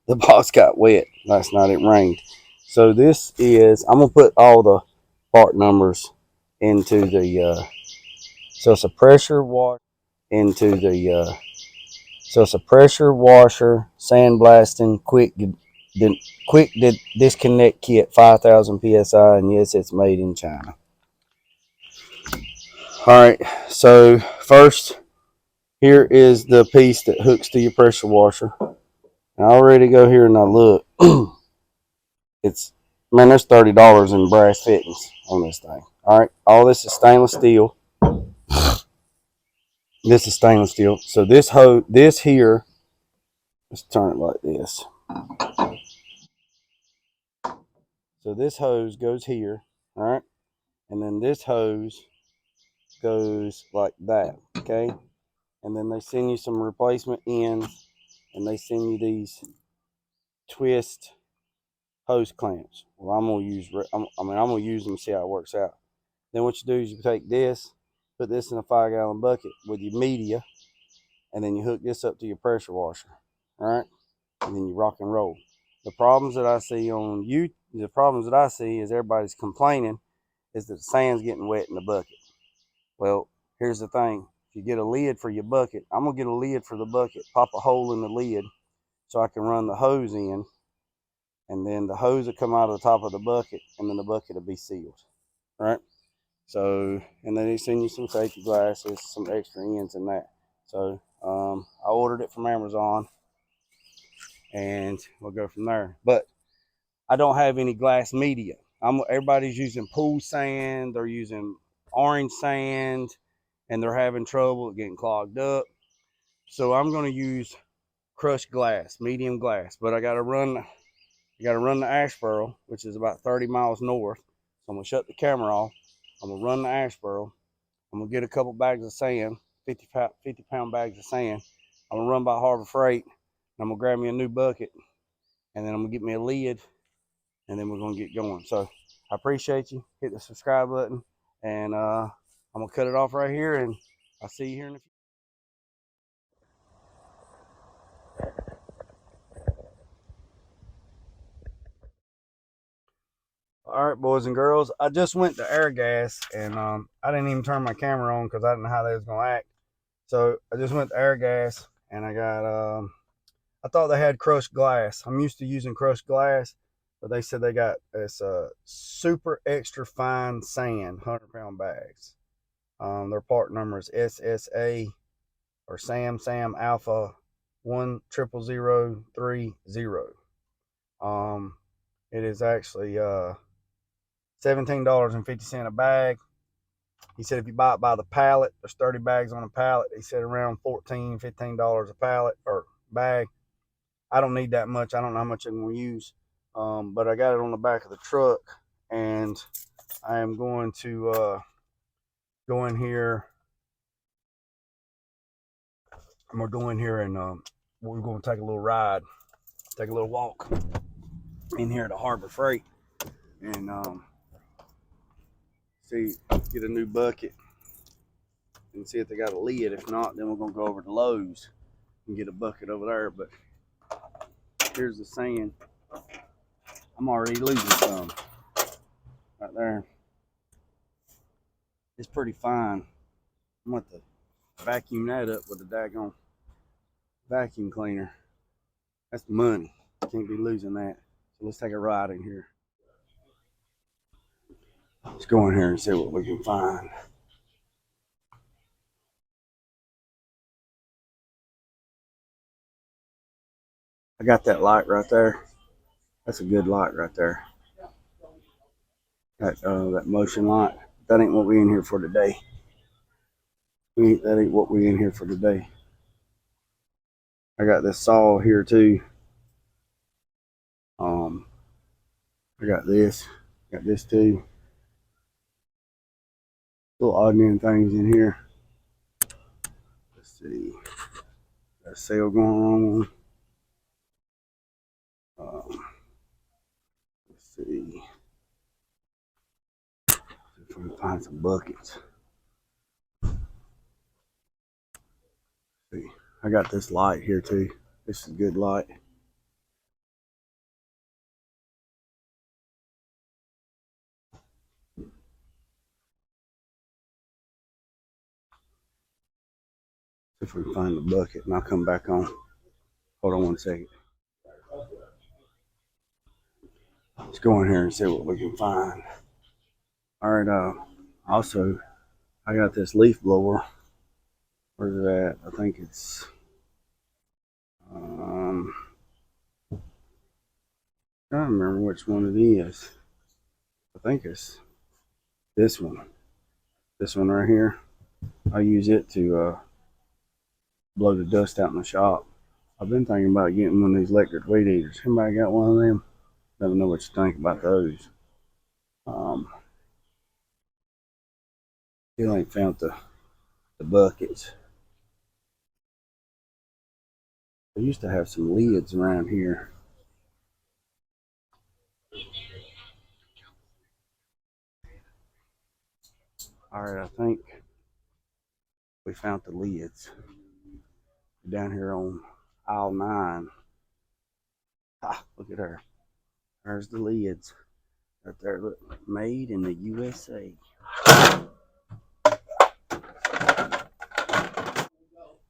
the box got wet last night. It rained. So this is, I'm going to put all the part numbers into the, so it's a pressure wash into the, so it's a pressure washer, sandblasting, quick disconnect kit, 5,000 psi, and yes, it's made in China. All right, so first, here is the piece that hooks to your pressure washer. I already go here and I look. It's, man, there's $30 in brass fittings on this thing. All right, all this is stainless steel. This is stainless steel. So this here, let's turn it like this. So this hose goes here, all right, and then this hose goes like that, okay? And then they send you some replacement ends, and they send you these twist hose clamps. Well, I'm gonna use them, see how it works out. Then what you do is you take this, put this in a 5-gallon bucket with your media, and then you hook this up to your pressure washer, all right? And then you rock and roll. The problems that I see is everybody's complaining is that the sand's getting wet in the bucket. Well, here's the thing. If you get a lid for your bucket, I'm going to get a lid for the bucket, pop a hole in the lid so I can run the hose in, and then the hose will come out of the top of the bucket, and then the bucket will be sealed, right? So, and then they send you some safety glasses, some extra ends and that. So, I ordered it from Amazon, and we'll go from there. But I don't have any glass media. Everybody's using pool sand, they're using orange sand, and they're having trouble getting clogged up. So I'm going to use crushed glass, medium glass. But I got to run the Asheboro, which is about 30 miles north. So I'm going to shut the camera off. I'm going to run the Asheboro. I'm going to get a couple bags of sand, 50-pound bags of sand. I'm going to run by Harbor Freight. I'm going to grab me a new bucket, and then I'm going to get me a lid, and then we're going to get going. So I appreciate you. Hit the subscribe button, and I'm going to cut it off right here, and I'll see you here in a few. All right, boys and girls, I just went to Airgas, and I didn't even turn my camera on because I didn't know how they was going to act. So I just went to Airgas, and I thought they had crushed glass. I'm used to using crushed glass, but they said they got this super extra fine sand, 100-pound bags. Their part number is SSA or Sam Alpha 1000330. It is actually $17.50 a bag. He said if you buy it by the pallet, there's 30 bags on a pallet. He said around $14-15 a pallet or bag. I don't need that much. I don't know how much I'm going to use. But I got it on the back of the truck, and I am going to go in here. I'm going to go in here, and we're going to take a little ride, take a little walk in here to Harbor Freight, and see, get a new bucket and see if they got a lid. If not, then we're going to go over to Lowe's and get a bucket over there. But here's the sand. I'm already losing some right there. It's pretty fine. I'm going to vacuum that up with a daggone vacuum cleaner. That's money. Can't be losing that. So let's take a ride in here. Let's go in here and see what we can find. I got that light right there. That's a good light right there. That motion light. That ain't what we in here for today. That ain't what we in here for today. I got this saw here too. I got this. Got this too. Little odd man things in here. Let's see. Got a sale going on. Let's see. If we can find some buckets. See, I got this light here too. This is a good light. if we can find the bucket, and I'll come back on. Hold on one second. Let's go in here and see what we can find. All right. Also, I got this leaf blower. Where's it at? I think it's I don't remember which one it is. I think it's this one. This one right here. I use it to blow the dust out in the shop. I've been thinking about getting one of these electric weed eaters. Anybody got one of them? Let me know what you think about those. Still ain't found the buckets. I used to have some lids around here. All right, I think we found the lids down here on aisle 9. Ah, look at her. There's the lids right there. Look, made in the USA.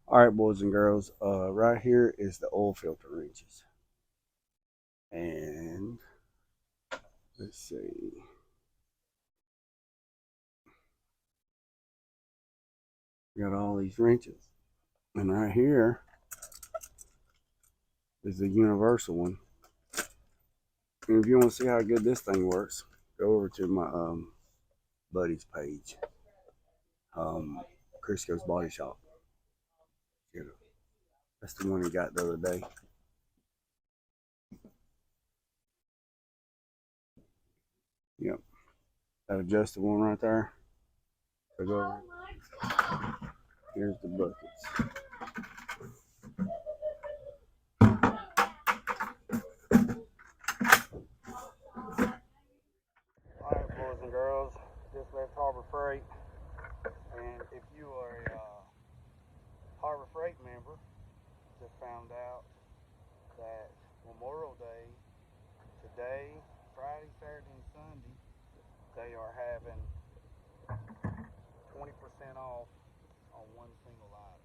All right, boys and girls. Right here is the oil filter wrenches, and let's see. Got all these wrenches, and right here is the universal one. And if you want to see how good this thing works, go over to my buddy's page, Crisco's Body Shop. You know, that's the one he got the other day. Yep, that adjusted one right there. So go over. Here's the buckets. Alright, boys and girls, just left Harbor Freight, and if you are a Harbor Freight member, just found out that Memorial Day, today, Friday, Saturday, and Sunday, they are having 20% off on one single item.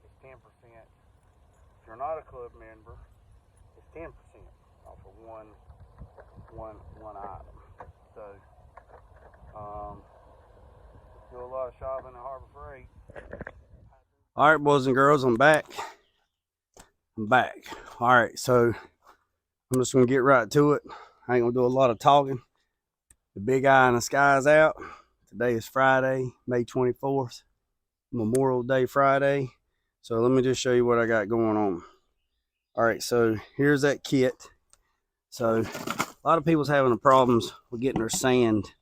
It's 10%. If you're not a club member, it's 10% off of one item. So, do a lot of shopping at Harbor Freight. All right, boys and girls, I'm back. All right, so I'm just gonna get right to it. I ain't gonna do a lot of talking. The big eye in the sky's out. Today is Friday, May 24th, Memorial Day Friday. So let me just show you what I got going on. All right, so here's that kit. So a lot of people's having problems with getting their sand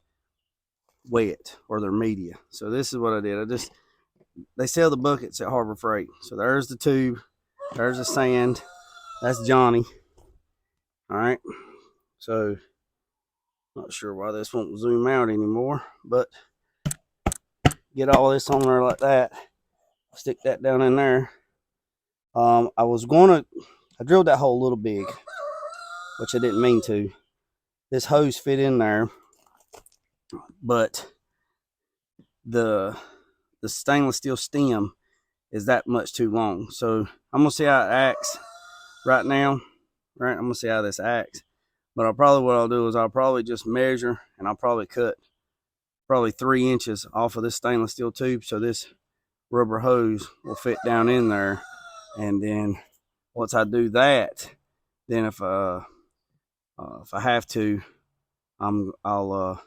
wet or their media. So this is what I did. They sell the buckets at Harbor Freight. So there's the tube, there's the sand, that's Johnny. All right, so not sure why this won't zoom out anymore, but get all this on there like that. Stick that down in there. I drilled that hole a little big, which I didn't mean to. This hose fit in there, but the stainless steel stem is that much too long. So I'm gonna see how it acts right now. Right, I'm gonna see how this acts. But what I'll do is I'll probably just measure, and I'll probably cut 3 inches off of this stainless steel tube, so this rubber hose will fit down in there. And then once I do that, then if I have to, I'll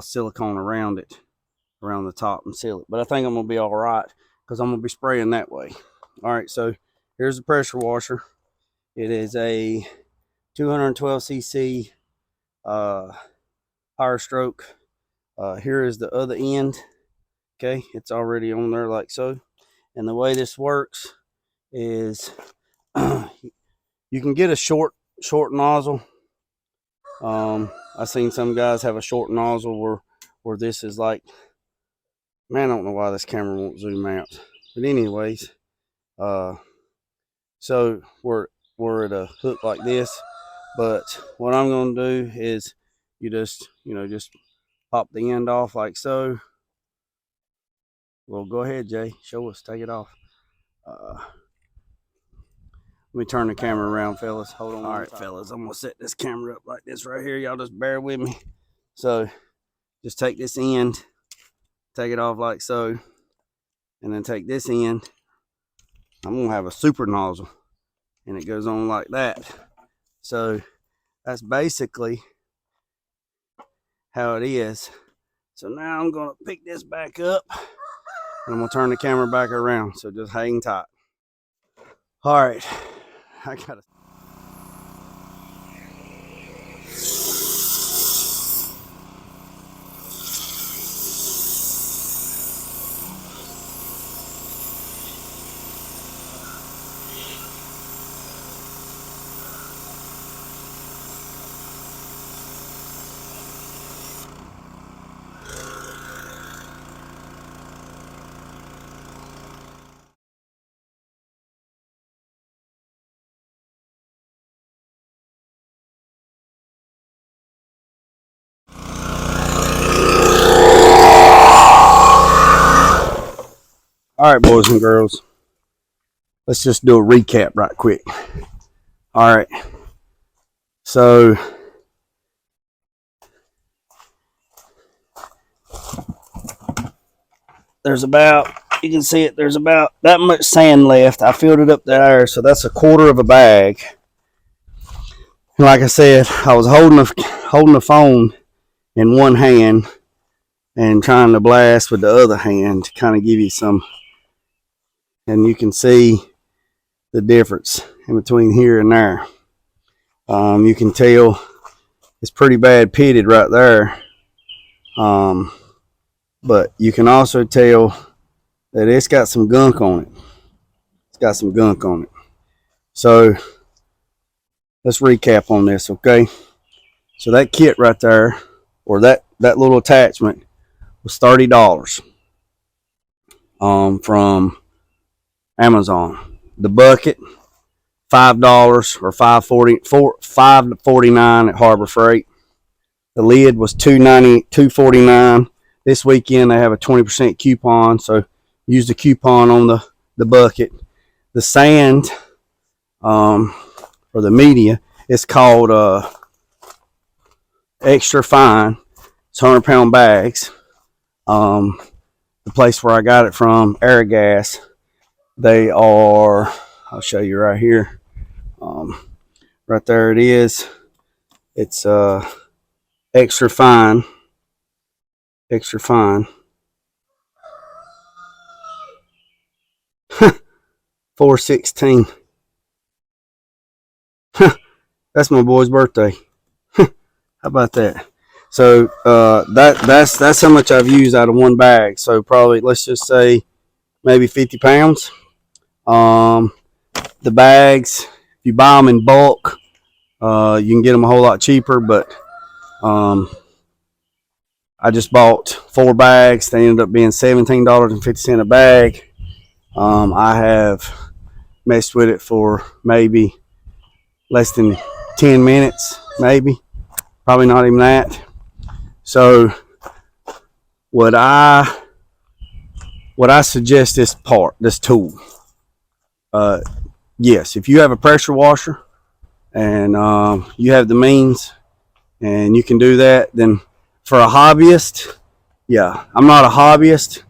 silicone around it, around the top, and seal it. But I think I'm gonna be all right because I'm gonna be spraying that way. All right, so here's the pressure washer. It is a 212cc Higher Stroke. Here is the other end. Okay, it's already on there like so. And the way this works is you can get a short nozzle. I've seen some guys have a short nozzle where this is like, man, I don't know why this camera won't zoom out. But anyways, so we're at a hook like this. But what I'm gonna do is you just pop the end off like so. Well, go ahead, Jay. Show us. Take it off. Let me turn the camera around, fellas. Hold on. All right, fellas. I'm going to set this camera up like this right here. Y'all just bear with me. So just take this end, take it off like so, and then take this end. I'm going to have a super nozzle, and it goes on like that. So that's basically how it is. So now I'm going to pick this back up, and I'm going to turn the camera back around. So just hang tight. All right. I got to... All right, boys and girls, let's just do a recap right quick. All right, so there's about, you can see it, there's about that much sand left. I filled it up there, so that's a quarter of a bag. And like I said, I was holding the phone in one hand and trying to blast with the other hand to kind of give you some, and you can see the difference in between here and there. You can tell it's pretty bad pitted right there. But you can also tell that it's got some gunk on it. It's got some gunk on it. So let's recap on this, okay? So that kit right there, or that little attachment, was $30 from Amazon. The bucket, $5 or $5.49 at Harbor Freight. The lid was $2.49. This weekend they have a 20% coupon, so use the coupon on the bucket. The sand, or the media, it's called Extra Fine. It's 100-pound bags. The place where I got it from, Aerogas, they are, I'll show you right here. Right there it is. It's Extra Fine. Extra Fine. 416. That's my boy's birthday. How about that? So that's how much I've used out of one bag. So probably, let's just say maybe 50 pounds. The bags, if you buy them in bulk, you can get them a whole lot cheaper, but I just bought 4 bags. They ended up being $17.50 a bag. I have messed with it for maybe less than 10 minutes, maybe. Probably not even that. So what I suggest this tool, yes, if you have a pressure washer and you have the means and you can do that, then for a hobbyist, yeah, I'm not a hobbyist.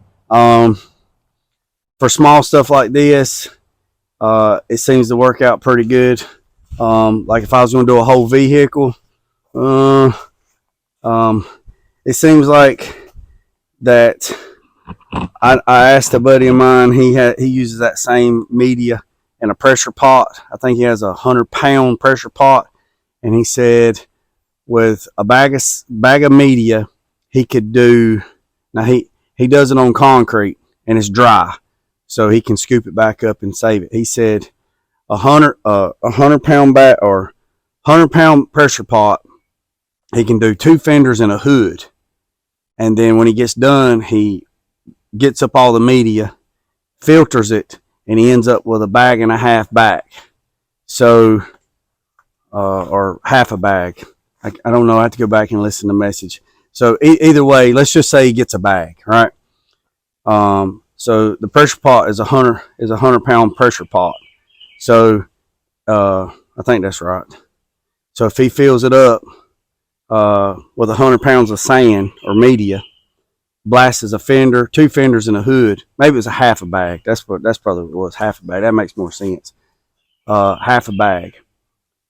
For small stuff like this, it seems to work out pretty good. Like if I was going to do a whole vehicle, it seems like that. I asked a buddy of mine. He uses that same media in a pressure pot. I think he has a 100-pound pressure pot, and he said with a bag of media, he could do. Now he does it on concrete and it's dry, so he can scoop it back up and save it. He said a 100-pound bag or 100-pound pressure pot, he can do 2 fenders and a hood, and then when he gets done, he gets up all the media, filters it, and he ends up with a bag and a half back. So, or half a bag. I don't know. I have to go back and listen to the message. So either way, let's just say he gets a bag, right? So the pressure pot is a 100-pound pressure pot. So I think that's right. So if he fills it up with 100 pounds of sand or media, blasts a fender, 2 fenders, and a hood. Maybe it was a half a bag. That's probably what it was, half a bag. That makes more sense. Half a bag.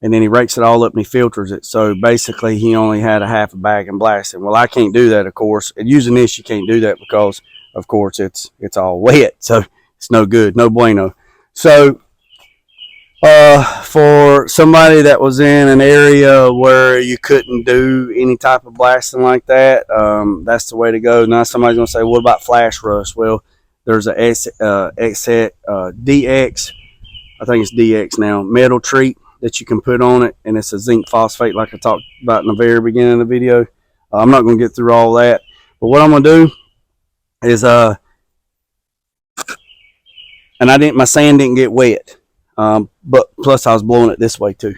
And then he rakes it all up and he filters it. So basically he only had a half a bag and blasting. Well, I can't do that, of course. And using this, you can't do that because, of course, it's all wet. So it's no good, no bueno. So for somebody that was in an area where you couldn't do any type of blasting like that, that's the way to go. Now somebody's going to say, what about flash rust? Well, there's a DX, I think it's DX now, metal treat that you can put on it, and it's a zinc phosphate like I talked about in the very beginning of the video. I'm not going to get through all that, but what I'm going to do is, and my sand didn't get wet. But plus I was blowing it this way too.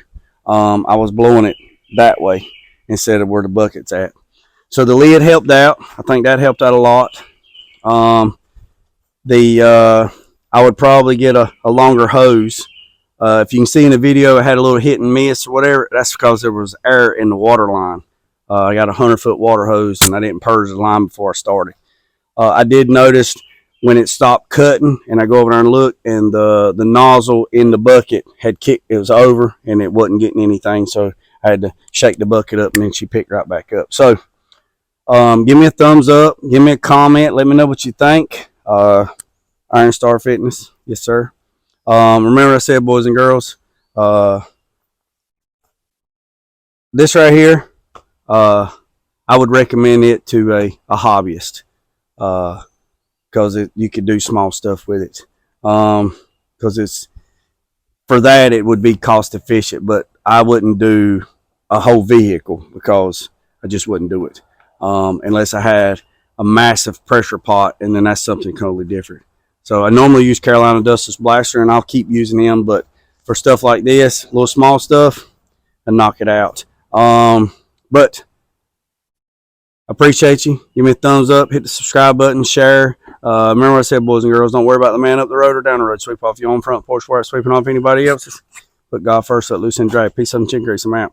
I was blowing it that way instead of where the bucket's at. So the lid helped out. I think that helped out a lot. I would probably get a longer hose. If you can see in the video, I had a little hit and miss or whatever. That's because there was air in the water line. I got a 100-foot water hose and I didn't purge the line before I started. I did notice when it stopped cutting and I go over there and look, and the nozzle in the bucket had kicked, it was over and it wasn't getting anything. So I had to shake the bucket up and then she picked right back up. So give me a thumbs up, give me a comment, let me know what you think. Iron Star Fitness, yes sir. Remember I said, boys and girls, this right here, I would recommend it to a hobbyist, because you could do small stuff with it. Because for that it would be cost efficient, but I wouldn't do a whole vehicle because I just wouldn't do it unless I had a massive pressure pot, and then that's something totally different. So I normally use Carolina Dustless Blaster, and I'll keep using them, but for stuff like this, little small stuff, I knock it out. But I appreciate you. Give me a thumbs up, hit the subscribe button, share. Remember what I said, boys and girls, don't worry about the man up the road or down the road. Sweep off your own front porch while it's sweeping off anybody else's. Put God first, let loose and drag. Peace, love, and chicken grease. I'm out.